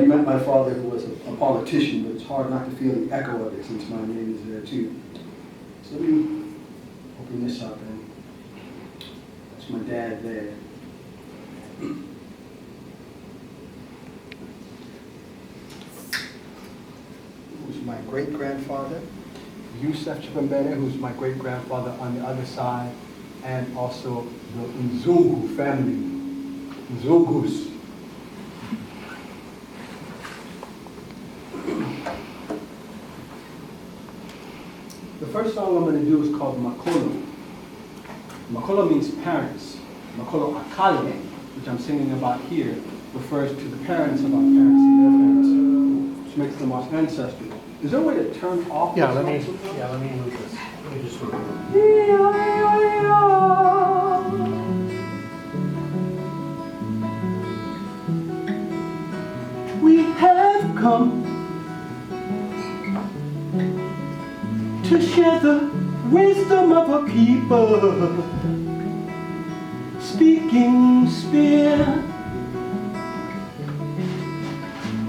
But he met my father, who was a politician, but it's hard not to feel the echo of it since my name is there too. So let me open this up, and that's my dad there. Who's my great-grandfather, Yusef Chipembere, who's my great-grandfather on the other side, and also the Nzungu family, Nzungus. The first song I'm going to do is called Makolo. Makolo means parents. Makolo Akale, which I'm singing about here, refers to the parents of our parents and their parents, which makes them our ancestors. Is there a way to turn off? Yeah, let me move this. Let me just move it. We have come to share the wisdom of a people, speaking spear,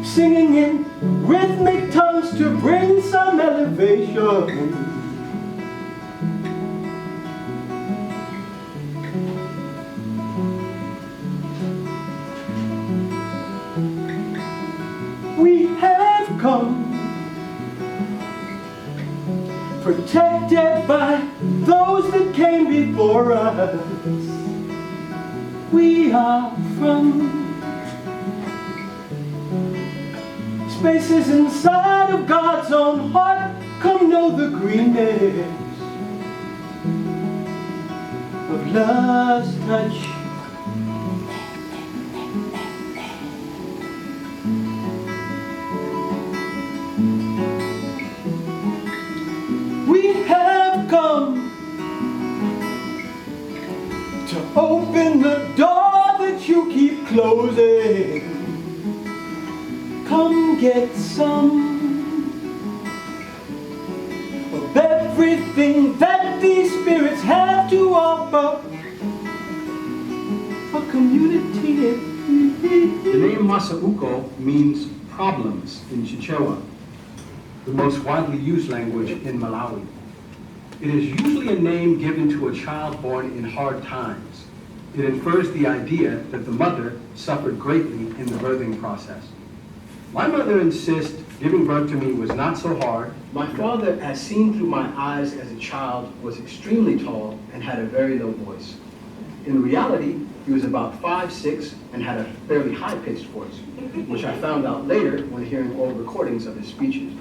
singing in rhythmic tongues to bring some elevation. We have come protected by those that came before us. We are from spaces inside of God's own heart. Come know the greenness of love's touch. We have come to open the door that you keep closing. Come get some of everything that these spirits have to offer. A community. The name Masauko means problems in Chichewa, the most widely used language in Malawi. It is usually a name given to a child born in hard times. It infers the idea that the mother suffered greatly in the birthing process. My mother insists giving birth to me was not so hard. My father, as seen through my eyes as a child, was extremely tall and had a very low voice. In reality, he was about 5'6" and had a fairly high-pitched voice, which I found out later when hearing old recordings of his speeches.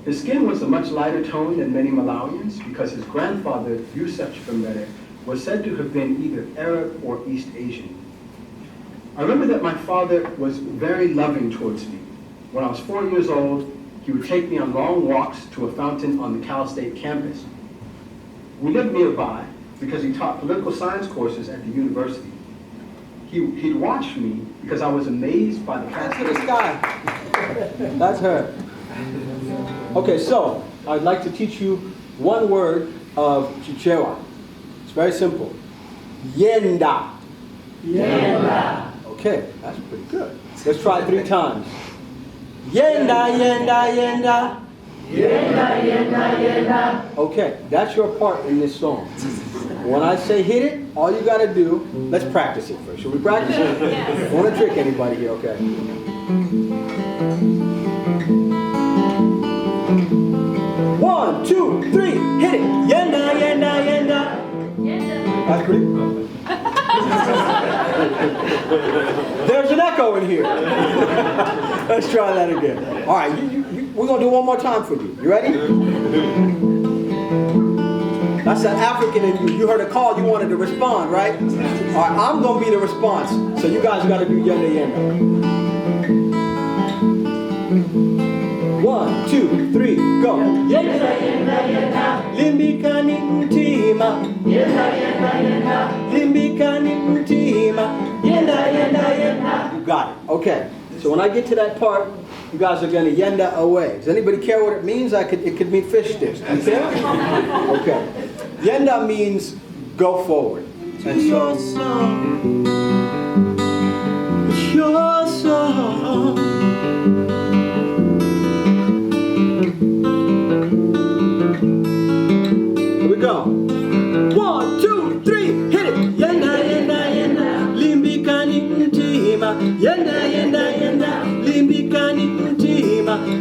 His skin was a much lighter tone than many Malawians because his grandfather, Yusef Chipembre, was said to have been either Arab or East Asian. I remember that my father was very loving towards me. When I was 4 years old, he would take me on long walks to a fountain on the Cal State campus. We lived nearby because he taught political science courses at the university. He'd watch me because I was amazed by the That's this guy. That's her. Okay, so I'd like to teach you one word of Chichewa. It's very simple. Yenda. Yenda. Okay, that's pretty good. Let's try it 3 times. Yenda, yenda, yenda. Yenda, yenda, yenda. Okay, that's your part in this song. When I say hit it, all you gotta do, let's practice it first. Should we practice it? Yes. I want to trick anybody here, okay? 1, 2, 3, hit it. Yenda, yenda, yenda. Yenda. That's pretty good. There's an echo in here. Let's try that again. All right, we're going to do one more time for you. You ready? That's an African in you. You heard a call, you wanted to respond, right? All right, I'm going to be the response. So you guys got to do yenda yenda. 1, 2, 3, go. Yenda, yenda, yenda. Limbikani mtima. Yenda, yenda, yenda. Limbikani mtima. Yenda, yenda, yenda. You got it. Okay. So when I get to that part, you guys are going to yenda away. Does anybody care what it means? It could mean fish sticks. You care? Okay. Yenda means go forward. And so, it's your song.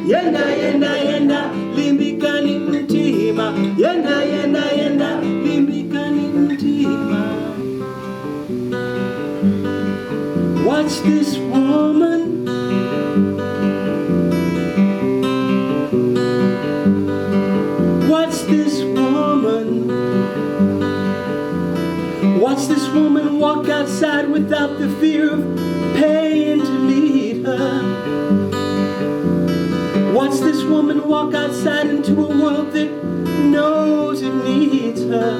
yenda yenda yenda limbikani mtima, yenda yenda yenda limbikani mtima. Watch this woman. Watch this woman. Watch this woman walk outside without the fear of paying to lead her. Watch this woman walk outside into a world that knows it needs her.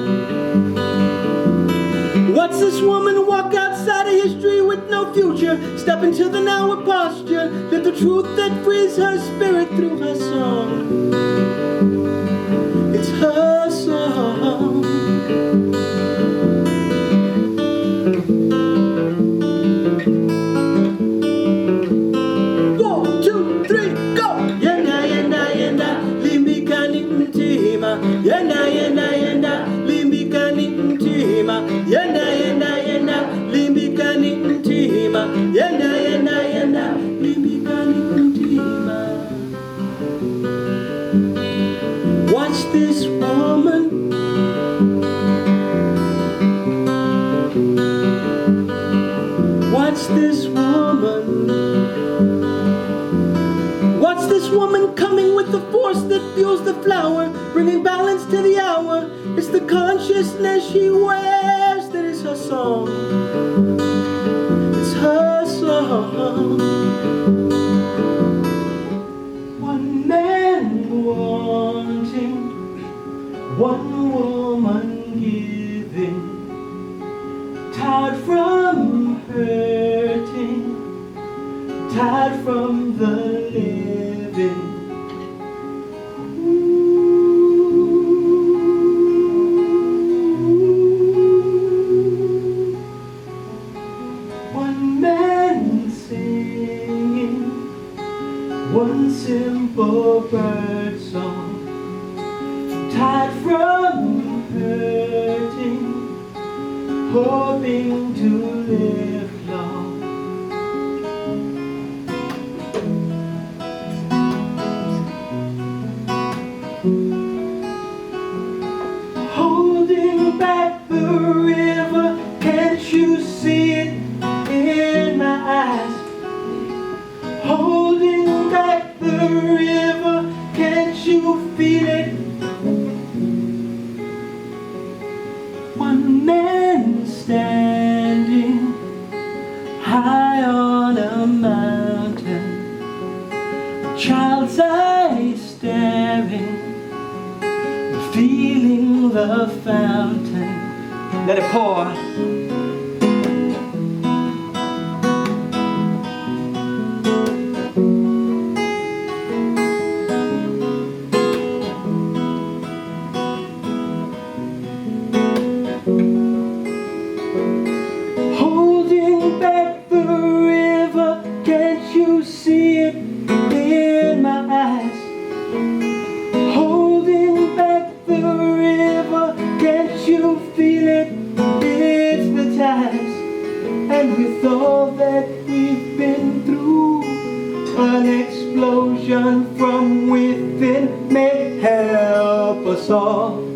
Watch this woman walk outside of history with no future. Step into the now with posture. Live the truth that frees her spirit through her song. It's her song. Yenda yenda yenda limbikani mtima, yenda yenda yenda limbikani mtima, yenda yenda yenda limbikani mtima. Watch this woman. Watch this woman. Watch this woman coming with the force that fuels the flower, bringing balance to the hour. It's the consciousness she wears that is her song. It's her song. One man wanting, one woman giving, tired from hurting, tired from the living. One man singing one simple bird song, tired from hurting, hoping to live long. Holding back the river, can't you see it in my eyes? Holding back the river, can't you feel it? One man standing high on a mountain, a child's eyes staring, feeling the fountain. Let it pour. Holding back the river, can't you see it in my eyes? Holding back the river, can't you feel it? It's the times. And with all that we've been through, an explosion from within may help us all.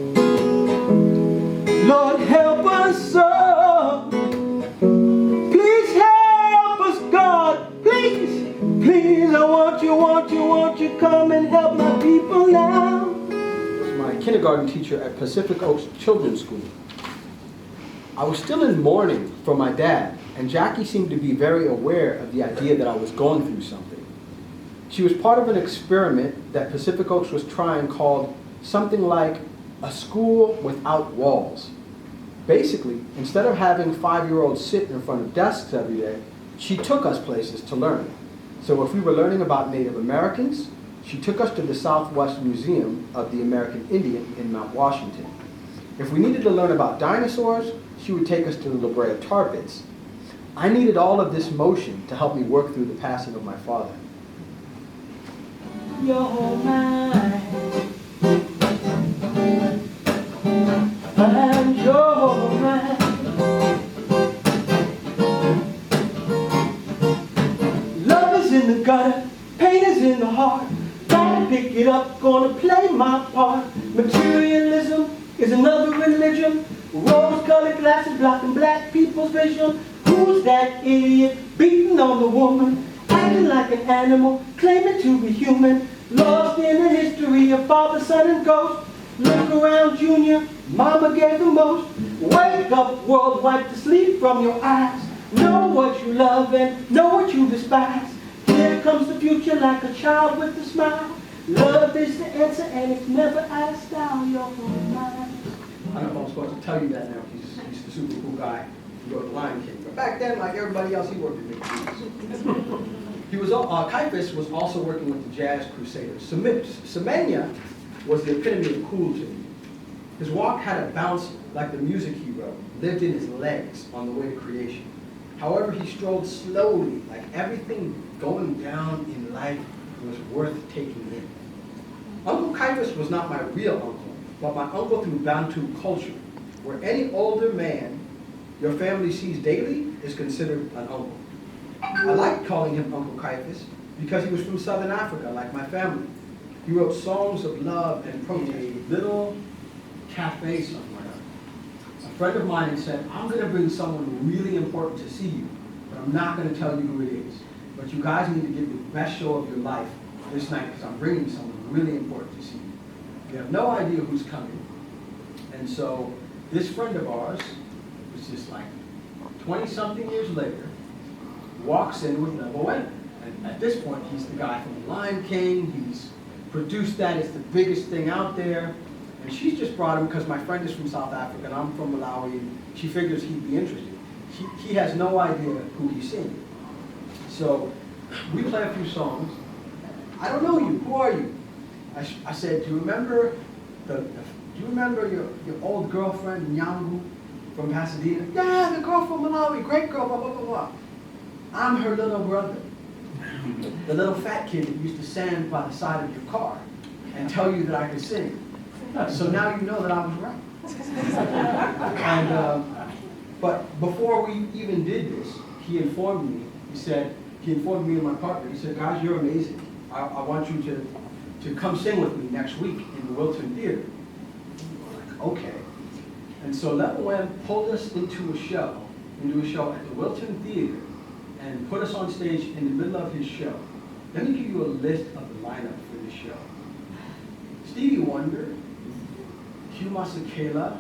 Lord, help us all. Please help us, God. Please, please, I want you, come and help my people now. My kindergarten teacher at Pacific Oaks Children's School. I was still in mourning for my dad, and Jackie seemed to be very aware of the idea that I was going through something. She was part of an experiment that Pacific Oaks was trying called something like a school without walls. Basically, instead of having 5-year-olds sit in front of desks every day, she took us places to learn. So if we were learning about Native Americans, she took us to the Southwest Museum of the American Indian in Mount Washington. If we needed to learn about dinosaurs, she would take us to the La Brea Tar Pits. I needed all of this motion to help me work through the passing of my father. You're mine, and you're mine. Love is in the gutter, pain is in the heart. gonna pick it up, gonna play my part. Materialism is another religion. Rose-colored glasses blocking black people's vision. Who's that idiot beating on the woman? Acting like an animal, claiming to be human. Lost in the history of father, son, and ghost. Look around, Junior, mama gave the most. Wake up, world, wipe the sleep from your eyes. Know what you love and know what you despise. Here comes the future like a child with a smile. Love is the answer and it's never out of style. Your own mind. I don't know if I'm supposed to tell you that now. He's the super cool guy who wrote The Lion King. But back then, like everybody else, he worked in big movies. He was, Caiaphas was also working with the Jazz Crusaders. Semenya was the epitome of cool to me. His walk had a bounce like the music he wrote, lived in his legs on the way to creation. However, he strolled slowly, like everything going down in life was worth taking in. Uncle Caiaphas was not my real uncle, but my uncle through Bantu culture, where any older man your family sees daily is considered an uncle. I liked calling him Uncle Caiaphas because he was from Southern Africa, like my family. He wrote songs of love and protest. A little cafe somewhere. A friend of mine had said, I'm going to bring someone really important to see you, but I'm not going to tell you who it is. But you guys need to give the best show of your life this night because I'm bringing someone really important to see you. You have no idea who's coming. And so this friend of ours, was just like 20-something years later, walks in with Level N. And at this point, he's the guy from The Lion King. He's produced that. It's the biggest thing out there. And she's just brought him because my friend is from South Africa and I'm from Malawi. And she figures he'd be interested. He has no idea who he's singing. So we play a few songs. I don't know you. Who are you? I said, do you remember your old girlfriend, Nyangu, from Pasadena? Yeah, the girl from Malawi. Great girl, blah, blah, blah, blah. I'm her little brother. The little fat kid that used to stand by the side of your car and tell you that I could sing. So now you know that I was right. But before we even did this, he informed me. He informed me and my partner. He said, guys, you're amazing. I want you to come sing with me next week in the Wilton Theater. We're like, okay. And so Level M pulled us into a show at the Wilton Theater and put us on stage in the middle of his show. Let me give you a list of the lineup for this show. Stevie Wonder, Hugh Masekela,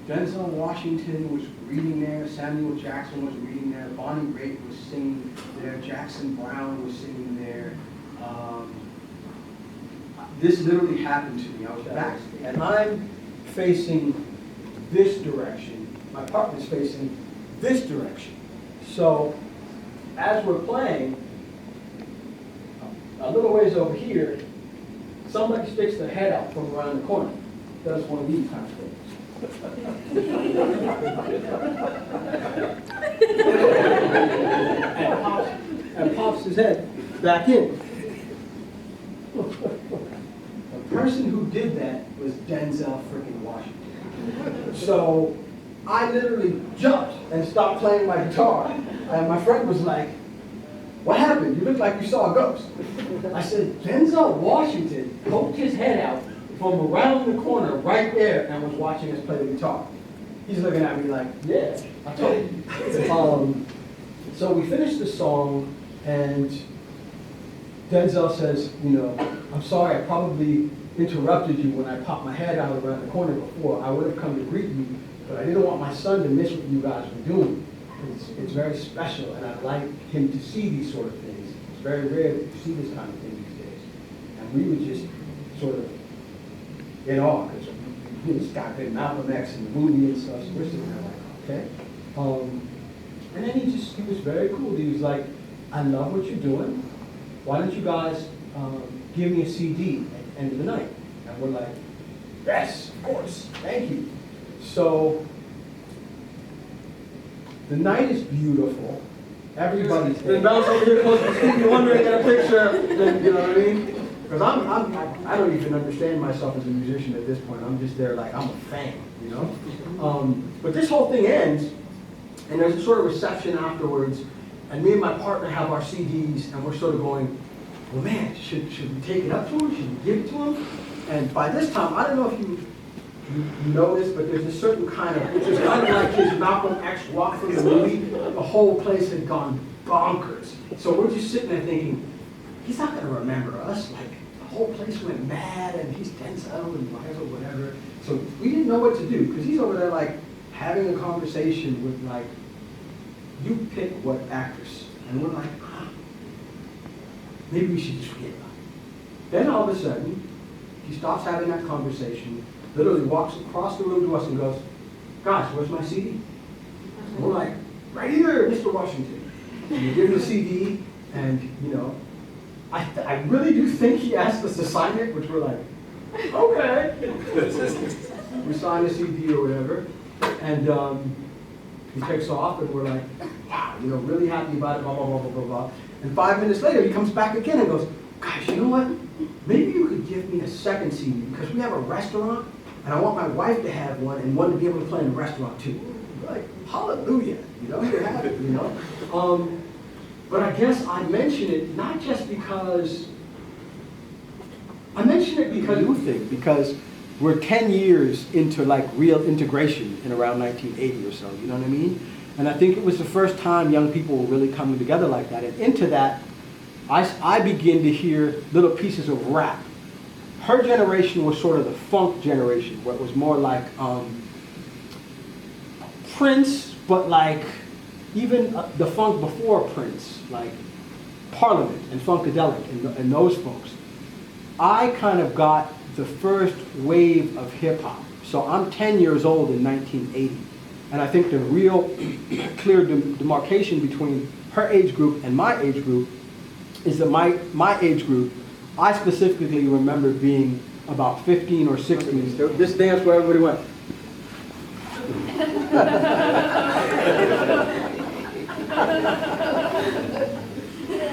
Denzel Washington was reading there, Samuel Jackson was reading there, Bonnie Raitt was singing there, Jackson Brown was singing there. This literally happened to me. I was back, and I'm facing this direction. My partner's facing this direction. So, as we're playing, a little ways over here, somebody sticks their head out from around the corner. Does one of these kind of things. and pops his head back in. The person who did that was Denzel freaking Washington. So I literally jumped and stopped playing my guitar. And my friend was like, what happened? You look like you saw a ghost. I said, Denzel Washington poked his head out from around the corner right there and was watching us play the guitar. He's looking at me like, yeah, I told you. So we finished the song and Denzel says, I'm sorry, I probably interrupted you when I popped my head out around the corner before. I would have come to greet you, but I didn't want my son to miss what you guys were doing. It's very special, and I'd like him to see these sort of things. It's very rare that you see this kind of thing these days. And we were just sort of in awe, because this guy did Malcolm X and the movie and stuff, so we're sitting there like, okay. And then he was very cool. He was like, I love what you're doing. Why don't you guys give me a CD at the end of the night? And we're like, yes, of course, thank you. So the night is beautiful. Everybody's there. Bounce over here close to Stevie Wonder and get a picture. You know what I mean? Because I don't even understand myself as a musician at this point. I'm just there like I'm a fan, But this whole thing ends, and there's a sort of reception afterwards. And me and my partner have our CDs, and we're sort of going, well, man, should we take it up to him? Should we give it to him? And by this time, I don't know if you know this, but there's a certain kind of, which is kind of like his Malcolm X walk from the movie. The whole place had gone bonkers. So we're just sitting there thinking, he's not going to remember us. Like, the whole place went mad, and he's Denzel and whatever. So we didn't know what to do, because he's over there, like, having a conversation with, like, you pick what actress. And we're like, maybe we should just forget about it. Then all of a sudden, he stops having that conversation, literally walks across the room to us and goes, gosh, where's my CD? And we're like, right here, Mr. Washington. And we give him the CD, and, you know, I really do think he asked us to sign it, which we're like, okay. We sign the CD or whatever, and he takes off, and we're like, wow, you know, really happy about it, blah, blah, blah, blah, blah, blah. And 5 minutes later, he comes back again and goes, gosh, you know what? Maybe you could give me a second CD, because we have a restaurant, and I want my wife to have one, and one to be able to play in the restaurant too. We're like, hallelujah, you know, you're happy, you know? But I guess I mention it not just because, I mention it because you think, because we're 10 years into like real integration in around 1980 or so, you know what I mean? And I think it was the first time young people were really coming together like that. And into that, I begin to hear little pieces of rap. Her generation was sort of the funk generation, where it was more like Prince, but like even the funk before Prince, like Parliament and Funkadelic and those folks. I kind of got the first wave of hip hop. So I'm 10 years old in 1980. And I think the real clear demarcation between her age group and my age group is that my age group, I specifically remember being about 15 or 16. This dance where everybody went.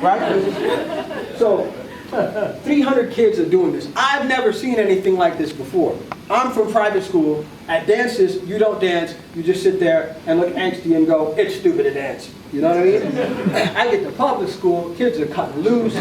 Right? So 300 kids are doing this. I've never seen anything like this before. I'm from private school. At dances, you don't dance. You just sit there and look angsty and go, it's stupid to dance. You know what I mean? I get to public school, kids are cutting loose.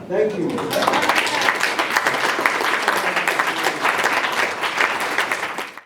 Thank you.